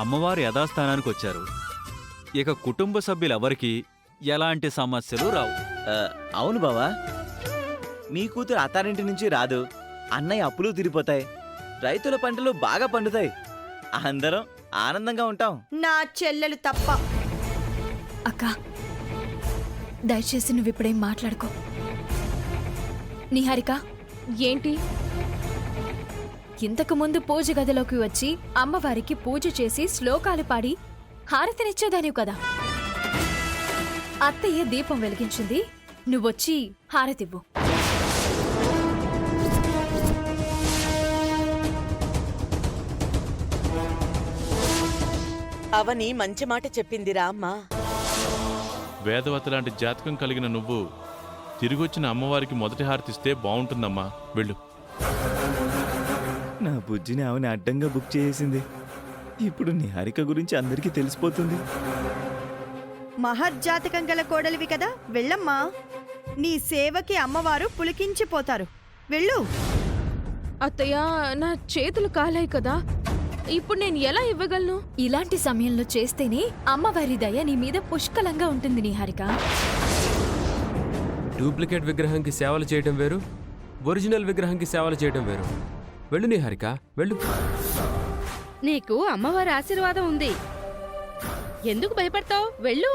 అమ్మవారు యథాస్థానానికి వచ్చారు. ఇక కుటుంబ సభ్యులెవరికీ ఎలాంటి సమస్యలు రావు. అవును బావా, మీ కూతురు అత్తారింటి నుంచి రాదు, అన్నయ్య అప్పులు తీరిపోతాయి, రైతుల పంటలు బాగా పండుతాయి, అందరం ఆనందంగా ఉంటాం. నా చెల్లెలు తప్ప. అక్క, దయచేసి నువ్విప్పుడేం మాట్లాడుకో. నిహారిక, ఏంటి? ఇంతకు ముందు పూజ గదిలోకి వచ్చి అమ్మవారికి పూజ చేసి శ్లోకాలు పాడి హారతినిచ్చేదానివి కదా. అత్తయ్య దీపం వెలిగించింది, నువ్వొచ్చి హారతివ్వు. అవని మంచి మాట చెప్పిందిరా అమ్మా. వేదవతి లాంటి జాతకం కలిగిన నువ్వు తిరిగొచ్చిన అమ్మవారికి మొదటి హారతిస్తే బావుంటుందమ్మా, వెళ్ళు. నా బుజ్జిని ఆమెని అడ్డంగా బుక్ చేసింది. ఇప్పుడు నిహారిక గురించి అందరికీ తెలిసిపోతుంది. మహర్జాతకం గల కోడలివి కదా, వెళ్ళమ్మా. నీ సేవకి అమ్మవారు పులికించిపోతారు. వెళ్ళు. అత్తయ్య, నా చేతులు కాలాయి కదా, ఇప్పుడు నేను ఎలా ఇవ్వగలను? ఇలాంటి సమయంలో చేస్తేనే అమ్మవారి దయ నీ మీద పుష్కలంగా ఉంటుంది నిహారిక. డూప్లికేట్ విగ్రహంకి సేవలు చేయడం వేరు, ఒరిజినల్ విగ్రహంకి సేవలు చేయడం వేరు. వెళ్ళు నిహారిక, వెళ్ళు. నీకు అమ్మవారి ఆశీర్వాదం ఉంది, ఎందుకు భయపడతావు? వెళ్ళు.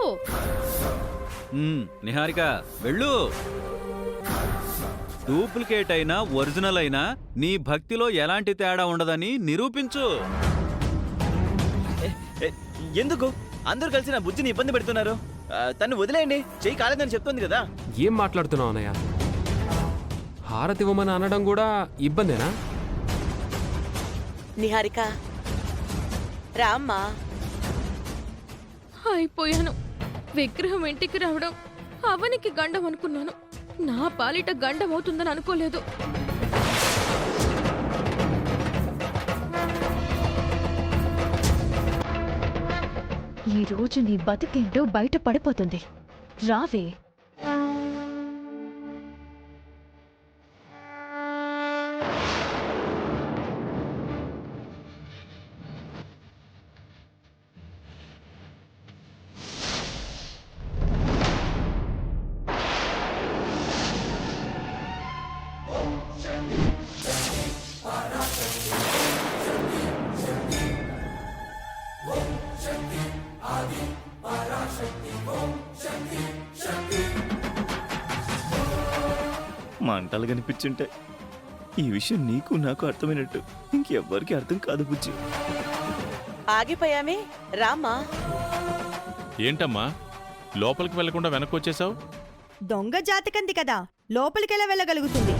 నిహారిక, వెళ్ళు. డూప్లికేట్ అయినా ఒరిజినల్ అయినా నీ భక్తిలో ఎలాంటి తేడా ఉండదని నిరూపించు. ఎందుకు అందరూ కలిసి నా బుజ్జిని ఇబ్బంది పెడుతున్నారు? తను వదిలేయండి, చెయ్యి కాలేదని చెప్తుంది కదా. ఏం మాట్లాడుతున్నావు అన్నయ్య? హారతి ఇవ్వమని అనడం కూడా ఇబ్బందేనా? నిహారిక, రామ్మా. అయిపోయాను. విగ్రహం ఇంటికి రావడం అవనికి గండం అనుకున్నాను, నా పాలిట గండం అవుతుందని అనుకోలేదు. ఈ రోజు నీ బతికేంటో బయట పడిపోతుంది. రావే. మంటలు కనిపించుంటాయి. ఈ విషయం నీకు నాకు అర్థమైనట్టు ఇంకెవ్వరికి అర్థం కాదు బుజ్జి. ఆగిపోయామే, రామ్మా. ఏంటమ్మా లోపలికి వెళ్లకుండా వెనక్కి వచ్చేసావు? దొంగ జాతకంది కదా, లోపలికెలా వెళ్ళగలుగుతుంది?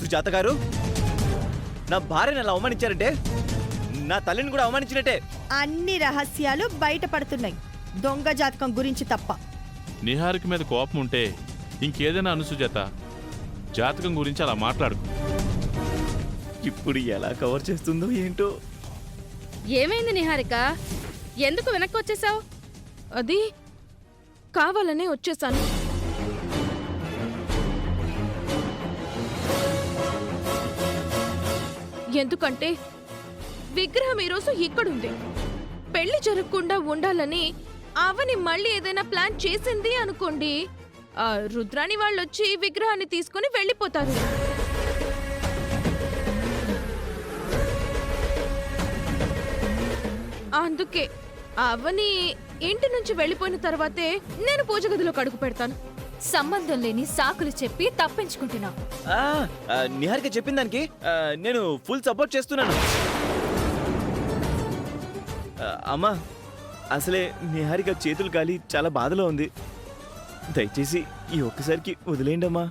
సుజాత గారు, నా భార్యను అలా అవమానించారంటే నా తల్లిని కూడా అవమానించినట్టే. అన్ని రహస్యాలు బయటపడుతున్నాయి, దొంగ జాతకం గురించి తప్ప. నిహారిక మీద కోపం ఉంటే ఇంకేదైనా అను సుజాత, జాతకం గురించి అలా మాట్లాడుకు. ఇప్పుడు ఎలా కవర్ చేస్తుందో ఏంటో. ఏమైంది నిహారిక? ఎందుకు వెనక్కి వచ్చేసావు? అది కావాలనే వచ్చేసాను. ఎందుకంటే విగ్రహం ఈరోజు ఇక్కడుంది. పెళ్లి జరగకుండా ఉండాలని అవని మళ్ళీ ఏదైనా ప్లాన్ చేసింది అనుకోండి, ఆ రుద్రాణి వాళ్ళొచ్చి విగ్రహాన్ని తీసుకుని వెళ్ళిపోతారు. అందుకే అవని ఇంటి నుంచి వెళ్ళిపోయిన తర్వాతే నేను పూజ గదిలోకి అడుగు పెడతాను. సంబంధం లేని సాకులు చెప్పి తప్పించుకుంటున్నావు. నిహారిక చెప్పిన దానికి నేను ఫుల్ సపోర్ట్ చేస్తున్నాను. అమ్మా, అసలే నిహారిక చేతులు కాలి చాలా బాధలో ఉంది. దయచేసి ఈ ఒక్కసారికి వదిలేయండి అమ్మా.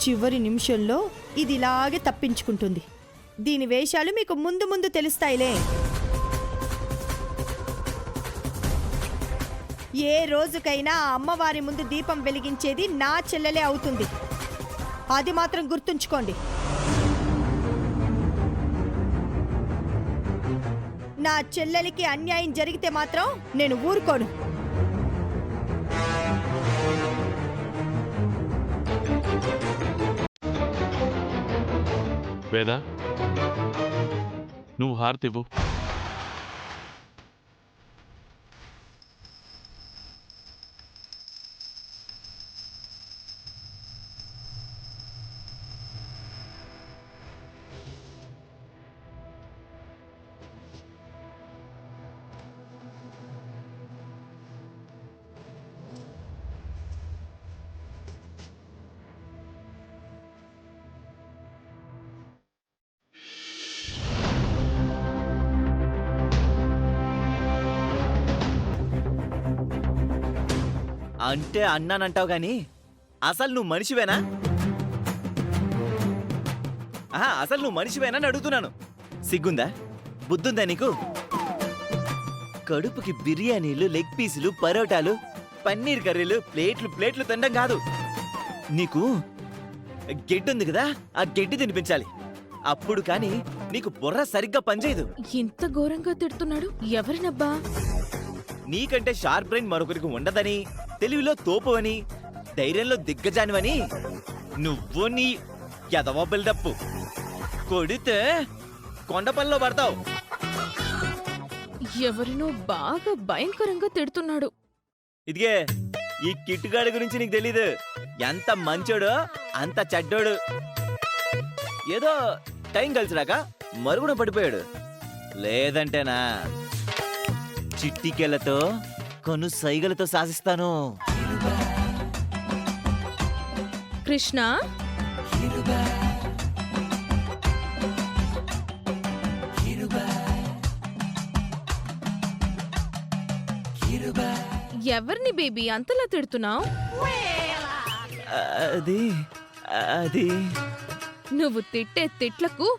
చివరి నిమిషంలో ఇది ఇలాగే తప్పించుకుంటుంది. దీని వేషాలు మీకు ముందు ముందు తెలుస్తాయిలే. ఏ రోజుకైనా ఆ అమ్మవారి ముందు దీపం వెలిగించేది నా చెల్లెలే అవుతుంది, అది మాత్రం గుర్తుంచుకోండి. నా చెల్లెలికి అన్యాయం జరిగితే మాత్రం నేను ఊరుకోను. వేద, నువ్వు హారతి ఇవ్వు. అంటే అన్నానంటావు గాని అసలు నువ్వు మనిషివేనా? అసలు నువ్వు మనిషివేనా అని అడుగుతున్నాను. సిగ్గుందా, బుద్ధుందా నీకు? కడుపుకి బిర్యానీలు, లెగ్ పీసులు, పరోటాలు, పన్నీర్ కర్రీలు, ప్లేట్లు తినడం కాదు. నీకు గెడ్డి ఉంది కదా, ఆ గెడ్డి తినిపించాలి. అప్పుడు కానీ నీకు బుర్ర సరిగ్గా పనిచేయదు. ఇంత ఘోరంగా తిడుతున్నాడు ఎవరినబ్బా? నీకంటే షార్ప్ బ్రెయిన్ మరొకరికి ఉండదని, తెలివిలో తోపు అని, ధైర్యంలో దిగ్గజానివని నువ్వు నీ ఎదవ బిల్డప్ కొడితే కొండపల్లిలో పడతావు. ఎవరినో బాగా భయంకరంగా తిడుతున్నాడు. ఇదిగే ఈ కిట్టుగాడి గురించి నీకు తెలీదు. ఎంత మంచోడో అంత చెడ్డోడు. ఏదో టైం కలిసిరాక మరుగున పడిపోయాడు. లేదంటేనా చిట్టికెళ్లతో కను సైగలతో శాసిస్తాను. కృష్ణ, ఎవరిని బేబీ అంతలా తిడుతున్నావు? అది అది నువ్వు తిట్టే తిట్లకు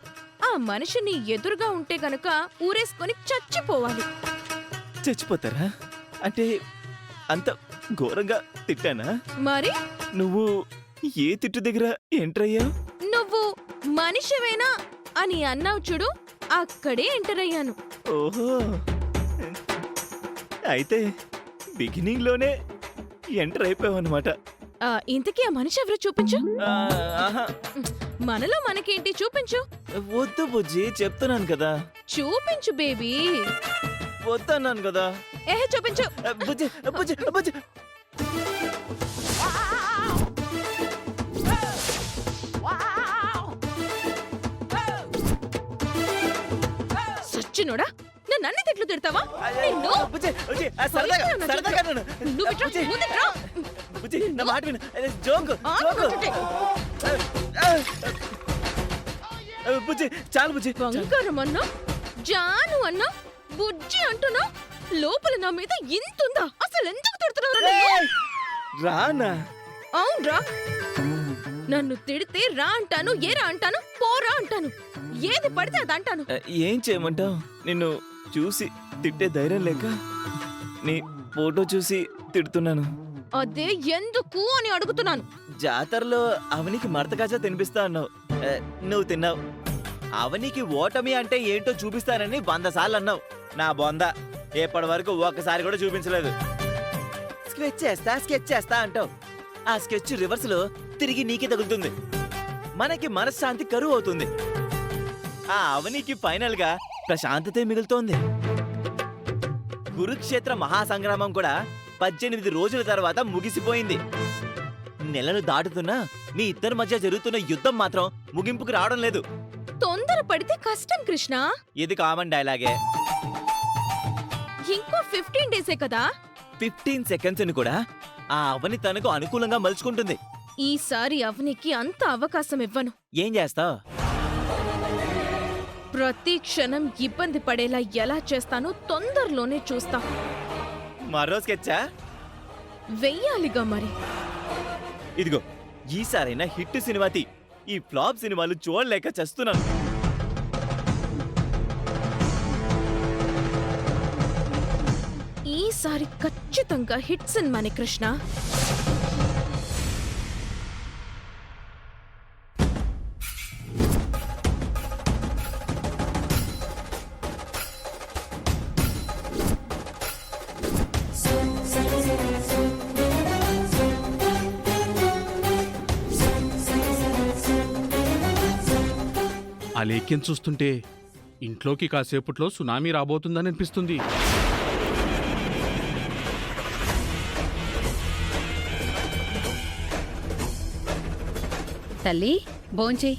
ఆ మనిషిని ఎదురుగా ఉంటే గనక ఊరేసుకొని చచ్చిపోవాలి. చచ్చిపోతారా? అంటే అంత ఘోరంగా తిట్టానా? మరి నువ్వు ఏ తిట్టు దగ్గర ఎంటర్ అయ్యావు? నువ్వు మనిషివేనా అని అన్నావు చూడు, అక్కడే ఎంటర్ అయ్యాను. ఓహో, అయితే బిగినింగ్ లోనే ఎంటర్ అయిపోయావు అనమాట. ఇంతకీ ఆ మనిషి ఎవరో చూపించు. మనలో మనకేంటి, చూపించు. వద్దు బుజ్జి, చెప్తున్నాను కదా. చూపించు బేబీ. వద్దన్నాను కదా. చూపించు. బుజ్జి బుజ్జి బుజ్జి సచ్చినోడా, నన్ను అన్ని తిట్లు తిడతావా? నిన్ను బుజ్జి బుజ్జి సరదాగా సరదాగా నన్ను. నువ్వు ఇట్రా, బుజ్జి, ముందుకు రా. బుజ్జి నా మాట విను. Joke joke. బుజ్జి చాలు బుజ్జి. బంగారం అన్నా, జాను అన్నా, బుజ్జి అంటున్నా, లోపల నా మీద ఇంతుందా? అసలు ఎందుకు తిడుతున్నావు? రానా? అవునరా, నన్ను తిడితే రా అంటాను, ఏరా అంటాను, పోరా అంటాను, ఏది పడితే అది అంటాను. ఏం చేయమంటావు? నిన్ను చూసి తిట్టే ధైర్యం లేక నీ ఫోటో చూసి తిడుతున్నాను. అదే ఎందుకు అని అడుగుతున్నాను. జాతరలో అవనికి మడతకాజా తినిపిస్తా అన్నావు. నువ్వు తిన్నావు. అవనికి ఓటమి అంటే ఏంటో చూపిస్తానని 100 సార్లు అన్నావు. నా బొంద ఎప్పటి వరకు ఒక్కసారి కూడా చూపించలేదు. స్కెచ్ చేస్తా అంటావు. ఆ స్కెచ్ రివర్స్ లో తిరిగి నీకే తగులుతుంది. మనకి మనశ్శాంతి కరువు అవుతుంది. ఆ అవనికి ఫైనల్ గా ప్రశాంతతే మిగులుతోంది. కురుక్షేత్ర మహాసంగ్రామం కూడా 18 రోజుల తర్వాత ముగిసిపోయింది. నెలలు దాటుతున్నా మీ ఇద్దరి మధ్య జరుగుతున్న యుద్ధం మాత్రం ముగింపుకు రావడం లేదు. తొందర పడితే కష్టం కృష్ణ. ఇది కామన్ డైలాగే. ఇంకో 15 డేసే కదా. 15 సెకండ్స్ ని కూడా ఆ అవని తనకు అనుకూలంగా మలుచుకుంటుంది. ఈసారి అవనికి అంత అవకాశం ఇవ్వను. ఏం చేస్తావ్? ప్రతి క్షణం ఇబ్బంది పడేలా ఎలా చేస్తానో తొందరలోనే చూస్తా. మరో స్కెచ్చా? వెయ్యాలిగా మరి. ఇదిగో ఈసారైనా హిట్ సినిమా తీ. ఈ ఫ్లాప్ సినిమాలు చూడలేక చేస్తున్నాను. ఈసారి ఖచ్చితంగా హిట్ సినిమానే కృష్ణ. ఆ లేఖ్యం చూస్తుంటే ఇంట్లోకి కాసేపట్లో సునామీ రాబోతుందని అనిపిస్తుంది. తల్లి భోంచేయి.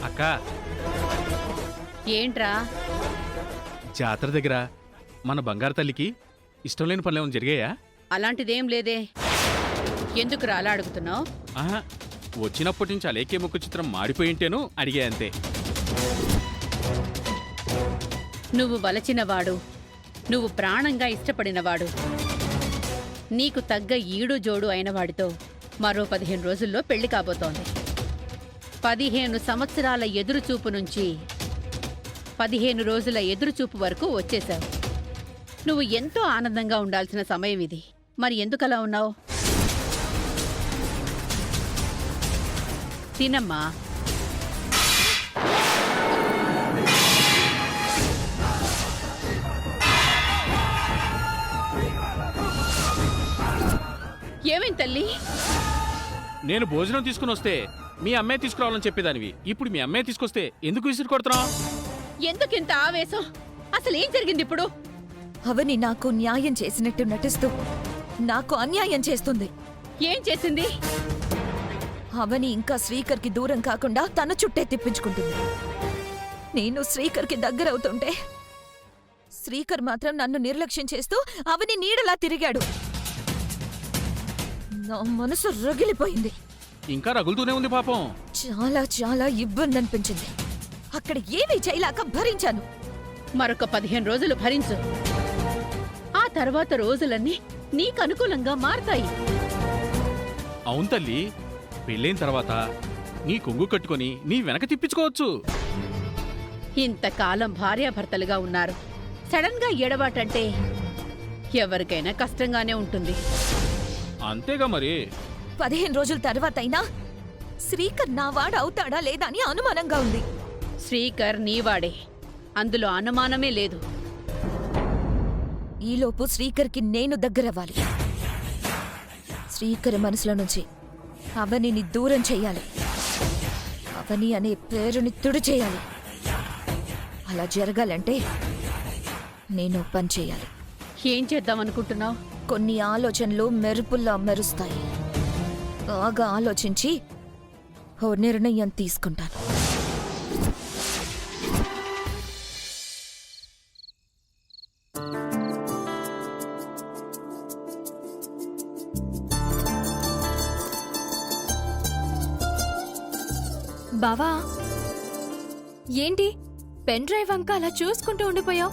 అక్క, ఏంట్రా? జాతర దగ్గర మన బంగారు తల్లికి ఇష్టం లేని పనులు ఏమైనా జరిగాయా? అలాంటిదేం లేదే. ఎందుకురా అలా అడుగుతున్నావు? ఆహా, వచ్చినప్పటి నుంచి అలేకే ముఖ చిత్రం మాడిపోయింటేను అడిగా అంతే. నువ్వు వలచినవాడు, నువ్వు ప్రాణంగా ఇష్టపడినవాడు, నీకు తగ్గ ఈడు జోడు అయినవాడితో మరో 15 రోజుల్లో పెళ్లి కాబోతోంది. 15 సంవత్సరాల ఎదురుచూపు నుంచి 15 రోజుల ఎదురుచూపు వరకు వచ్చేశావు. నువ్వు ఎంతో ఆనందంగా ఉండాల్సిన సమయం ఇది. మరి ఎందుకలా ఉన్నావు? తినమ్మా. ఏమేం తల్లి? నేను భోజనం తీసుకుని వస్తే మీ అమ్మాయి తీసుకురావాలని చెప్పేదానివి. ఇప్పుడు మీ అమ్మాయి తీసుకొస్తే ఎందుకు విసిరి కొడుతున్నావు? ఎందుకింత ఆవేశం? అసలేం జరిగింది ఇప్పుడు? అవని నాకు న్యాయం చేసినట్టు నటిస్తూ నాకు అన్యాయం చేస్తుంది. ఏం చేసింది? అవని ఇంకా శ్రీకర్కి దూరం కాకుండా తన చుట్టే తిప్పించుకుంటుంది. నేను శ్రీకర్కి దగ్గరవుతుంటే శ్రీకర్ మాత్రం నన్ను నిర్లక్ష్యం చేస్తూ అవని నీడలా తిరిగాడు. నా మనసు రగిలిపోయింది. ఇంకా రగులుతూనే ఉంది పాపం. చాలా చాలా ఇబ్బంది అనిపించింది. అక్కడ ఏమీ చేయలేక భరించాను. మరొక 15 రోజులు భరించు. ఆ తర్వాత రోజులన్నీ నీకు అనుకూలంగా మారతాయి. అవును తల్లి, పెళ్ళైన తర్వాత నీ కొంగు కట్టుకొని నీ వెనక తిప్పించుకోవచ్చు. ఇంతకాలం భార్యాభర్తలుగా ఉన్నారు. సడన్ గా ఎడబాటంటే ఎవరికైనా కష్టంగానే ఉంటుంది. అంతేగా మరి. 15 రోజుల తర్వాతైనా శ్రీకర్ నా వాడు అవుతాడా లేదా అని అనుమానంగా ఉంది. శ్రీకర్ నీవాడే, అందులో అనుమానమే లేదు. ఈలోపు శ్రీకర్కి నేను దగ్గరవ్వాలి. శ్రీకర్ మనసులో నుంచి అవనిని దూరం చెయ్యాలి. అవని అనే పేరుని తుడి చేయాలి. అలా జరగాలంటే నేను పని చేయాలి. ఏం చేద్దామనుకుంటున్నావు? కొన్ని ఆలోచనలు మెరుపుల్లా మెరుస్తాయి. బాగా ఆలోచించి ఓ నిర్ణయం తీసుకుంటాను. బావా, ఏంటి పెన్ డ్రైవ్ వంక అలా చూసుకుంటూ ఉండిపోయావు?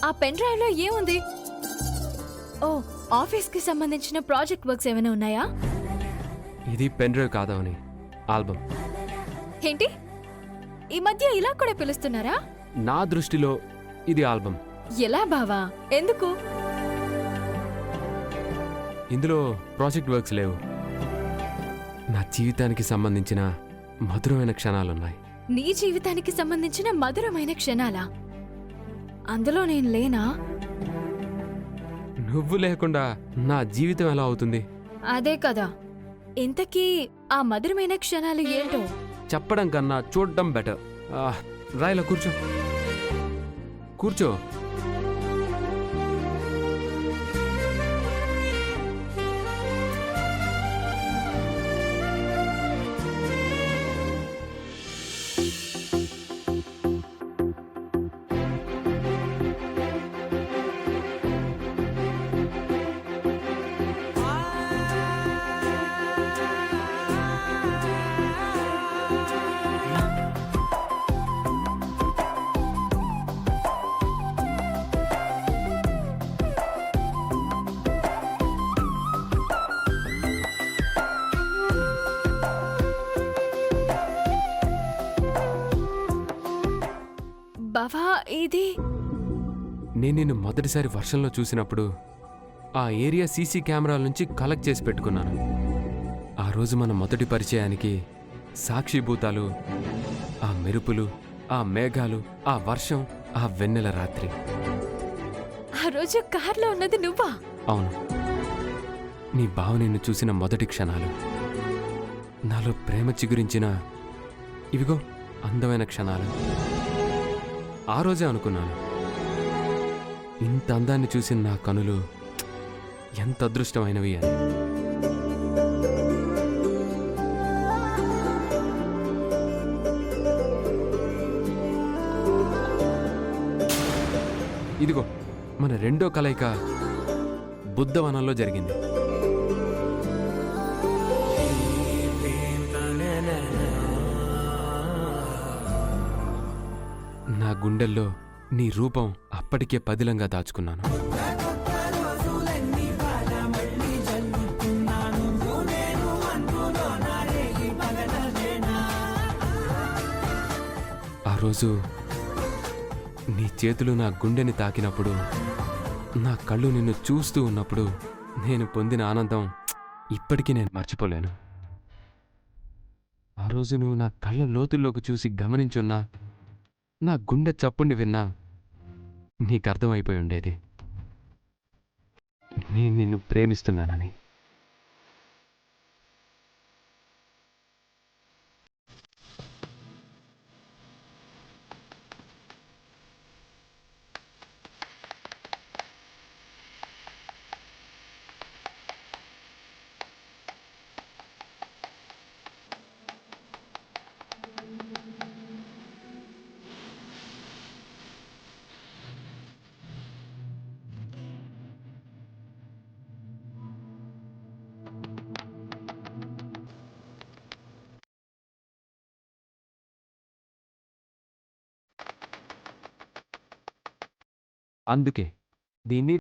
ఆ పెన్ డ్రైవ్ లో ఏముంది? ఓ, ఆఫీస్కి సంబంధించిన ప్రాజెక్ట్ వర్క్స్ ఏమైనా ఉన్నాయా? ఇది పెన్ డ్రైవ్ కాదావని, ఆల్బమ్. ఏంటి ఈ మధ్య ఇలా కూడా పిలుస్తున్నారా? నా దృష్టిలో ఇది ఆల్బమ్. ఎలా బావా? ఎందుకు? ఇందులో ప్రాజెక్ట్ వర్క్స్ లేవు. నా జీవితానికి సంబంధించిన మధురమైన క్షణాలున్నాయి. నీ జీవితానికి సంబంధించిన మధురమైన క్షణాలా? అందులో నేను లేనా? నువ్వు లేకుండా నా జీవితం ఎలా అవుతుంది? అదే కదా. ఇంతకీ ఆ మధురమైన క్షణాలు ఏంటో చెప్పడం కన్నా చూడడం బెటర్. రాయిలా కూర్చో, కూర్చో. బావా, ఇది నేను నిన్ను మొదటిసారి వర్షంలో చూసినప్పుడు ఆ ఏరియా సీసీ కెమెరాల నుంచి కలెక్ట్ చేసి పెట్టుకున్నాను. ఆ రోజు మన మొదటి పరిచయానికి సాక్షిభూతాలు ఆ మెరుపులు, ఆ మేఘాలు, ఆ వర్షం, ఆ వెన్నెల రాత్రి. ఆ రోజు కార్లో ఉన్నది నువ్వా? అవును, నీ బావ నిన్ను చూసిన మొదటి క్షణాలు. నాలో ప్రేమ చిగురించిన ఇవిగో అందమైన క్షణాలు. ఆ రోజే అనుకున్నాను, ఇంత అందాన్ని చూసిన నా కనులు ఎంత అదృష్టమైనవి అని. ఇదిగో మన రెండో కలయిక బుద్ధవనంలో జరిగింది. నా గుండెల్లో నీ రూపం అప్పటికే పదిలంగా దాచుకున్నాను. ఆ రోజు నీ చేతులు నా గుండెని తాకినప్పుడు, నా కళ్ళు నిన్ను చూస్తూ ఉన్నప్పుడు నేను పొందిన ఆనందం ఇప్పటికీ నేను మర్చిపోలేను. ఆ రోజు నువ్వు నా కళ్ళ లోతుల్లోకి చూసి గమనించున్నా, నా గుండె చప్పుండి విన్నా నీకు అర్థమైపోయి ఉండేది నేను నిన్ను ప్రేమిస్తున్నానని. అందుకే దీన్ని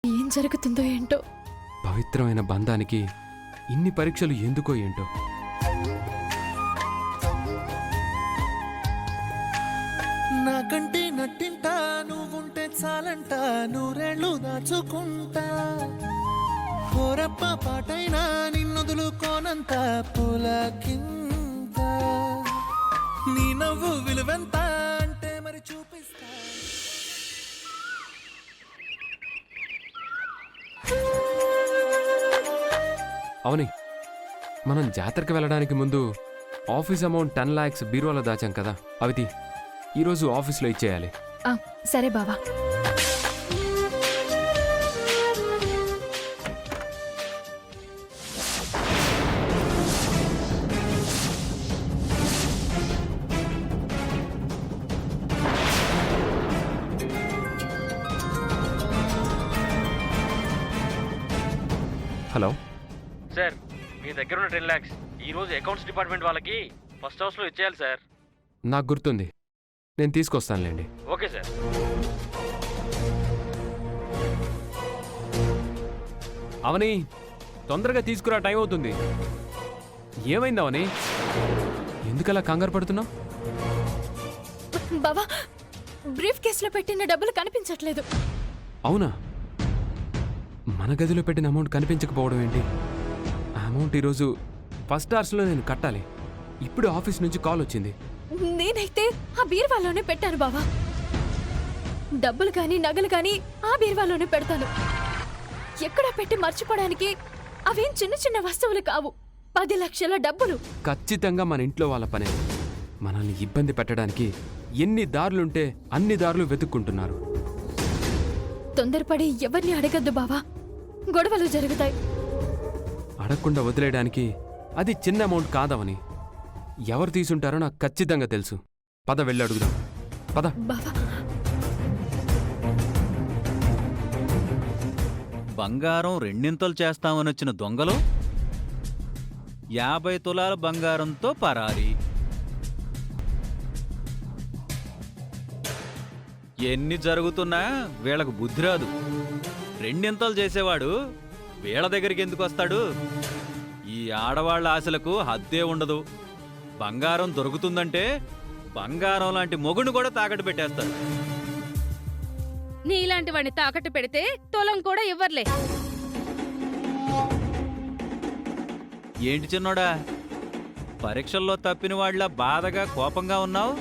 ఏం జరుగుతుందో ఏంటో. పవిత్రమైన బంధానికి ఇన్ని పరీక్షలు ఎందుకో ఏంటో. నాకంటే నట్టింట నువ్వుంటే చాలంట, నూరేళ్ళు దాచుకుంటా. కోరప్ప పాటైనా నిన్నొదులుకోనంత పులకింత. నీ నవ్వు విలువెంత అంటే మరి చూపిస్తా. అవుని, మనం జాతరకి వెళ్ళడానికి ముందు ఆఫీస్ అమౌంట్ 10 lakhs బీరువాలో దాచాం కదా, అవి ఈరోజు ఆఫీస్లో ఇచ్చేయాలి. సరే బావా. హలో సార్, మీ దగ్గర ఉన్న 10 lakhs ఈరోజు అకౌంట్స్ డిపార్ట్మెంట్ వాళ్ళకి ఫస్ట్ హౌస్లో ఇచ్చేయాలి సార్. నాకు గుర్తుంది, నేను తీసుకొస్తానులేండి. Okay sir. అవని, తొందరగా తీసుకురా, టైం అవుతుంది. ఏమైంది అవని? ఎందుకలా కంగారు పడుతున్నావు? బావా, బ్రీఫ్ కేసులో పెట్టిన డబ్బులు కనిపించట్లేదు. అవునా? మన గదిలో పెట్టిన అమౌంట్ కనిపించకపోవడం ఏంటి? ఆ అమౌంట్ ఈరోజు ఫస్ట్ అవర్స్లో నేను కట్టాలి. ఇప్పుడు ఆఫీస్ నుంచి కాల్ వచ్చింది. నేనైతే ఆ బీరువాలోనే పెట్టాను బావా. డబ్బులు కానీ నగలు కానీ ఆ బీరువాలోనే పెడతాను. ఎక్కడా పెట్టి మర్చిపోవడానికి అవేం చిన్న చిన్న వస్తువులు కావు, 10 లక్షల డబ్బులు. ఖచ్చితంగా మన ఇంట్లో వాళ్ళ పనే. మనల్ని ఇబ్బంది పెట్టడానికి ఎన్ని దారులుంటే అన్ని దారులు వెతుక్కుంటున్నారు. తొందరపడి ఎవరిని అడగద్దు బావా, గొడవలు జరుగుతాయి. అడగకుండా వదిలేయడానికి అది చిన్న అమౌంట్ కాదవని. ఎవరు తీసుంటారో నాకు ఖచ్చితంగా తెలుసు. పద, వెళ్ళి అడుగుదాం. పద. బావా, బంగారం రెండింతలు చేస్తామనొచ్చిన దొంగలు 50 తులాల బంగారంతో పరారి. ఎన్ని జరుగుతున్నా వీళ్ళకు బుద్ధి రాదు. రెండింతలు చేసేవాడు వీళ్ళ దగ్గరికి ఎందుకు వస్తాడు? ఈ ఆడవాళ్ళ ఆశలకు హద్దే ఉండదు. బంగారం దొరుకుతుందంటే బంగారం లాంటి మొగుడు కూడా తాకట్టు పెట్టేస్తారు. నీలాంటి వాడిని తాకట్టు పెడితే తొలం కూడా ఇవ్వర్లే. ఏంటి చిన్నోడా, పరీక్షల్లో తప్పిన వాళ్ళ బాధగా కోపంగా ఉన్నావు?